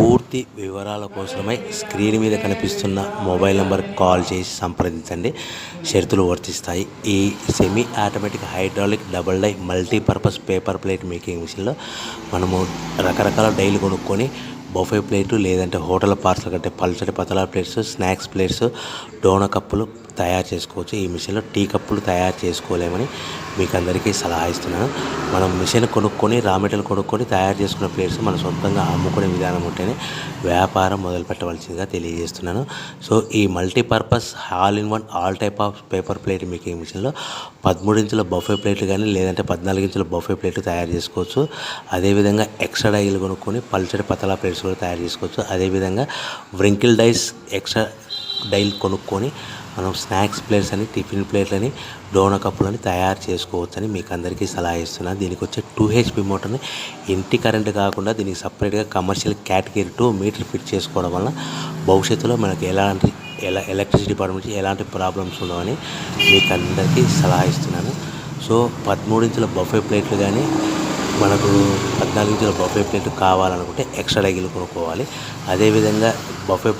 పూర్తి వివరాల కోసమై స్క్రీన్ మీద కనిపిస్తున్న మొబైల్ నెంబర్కి కాల్ చేసి సంప్రదించండి. షరతులు వర్తిస్తాయి. ఈ semi automatic hydraulic double die multipurpose paper plate making మిషన్లో మనము రకరకాల డైలు కొనుక్కొని బఫే ప్లేటు లేదంటే హోటల్ పార్సల్ కంటే పల్చటి పతలా ప్లేట్స్, స్నాక్స్ ప్లేట్స్, డోనా కప్పులు తయారు చేసుకోవచ్చు. ఈ మిషన్లో టీ కప్పులు తయారు చేసుకోలేమని మీకు అందరికీ సలహా ఇస్తున్నాను. మనం మిషన్ కొనుక్కొని రా మెటీరియల్ కొనుక్కొని తయారు చేసుకున్న ప్లేట్స్ మనం సొంతంగా అమ్ముకునే విధానం ఉంటేనే వ్యాపారం మొదలు పెట్టవలసిందిగా తెలియజేస్తున్నాను. సో ఈ multipurpose all in one all type of paper plate making మిషన్లో 13 ఇంచుల బఫే ప్లేట్లు కానీ లేదంటే 14 ఇంచుల బఫే ప్లేట్లు తయారు చేసుకోవచ్చు. అదేవిధంగా ఎక్స్ట్రా డైలు కొనుక్కొని పల్చడి పతలా ప్లేట్స్ కూడా తయారు చేసుకోవచ్చు. అదేవిధంగా వ్రింకిల్ డైస్ ఎక్స్ట్రా డైలు కొనుక్కొని మనం స్నాక్స్ ప్లేట్స్ అని, టిఫిన్ ప్లేట్లని, డోనా కప్పులని తయారు చేసుకోవచ్చని మీకు అందరికీ సలహా ఇస్తున్నాను. దీనికి వచ్చే 2 HP మోటార్ని ఇంటి కరెంట్ కాకుండా దీనికి సపరేట్గా కమర్షియల్ కేటగిరీ 2 మీటర్ ఫిట్ చేసుకోవడం వల్ల భవిష్యత్తులో మనకి ఎలక్ట్రిసిటీ డిపార్ట్మెంట్ ఎలాంటి ప్రాబ్లమ్స్ ఉండవని మీకు అందరికీ సలహా ఇస్తున్నాను. సో 13 ఇంచుల బఫే ప్లేట్లు కానీ మనకు 14 ఇంచుల బఫే ప్లేట్ కావాలనుకుంటే ఎక్స్ట్రా డైలు కొనుక్కోవాలి. అదేవిధంగా బఫే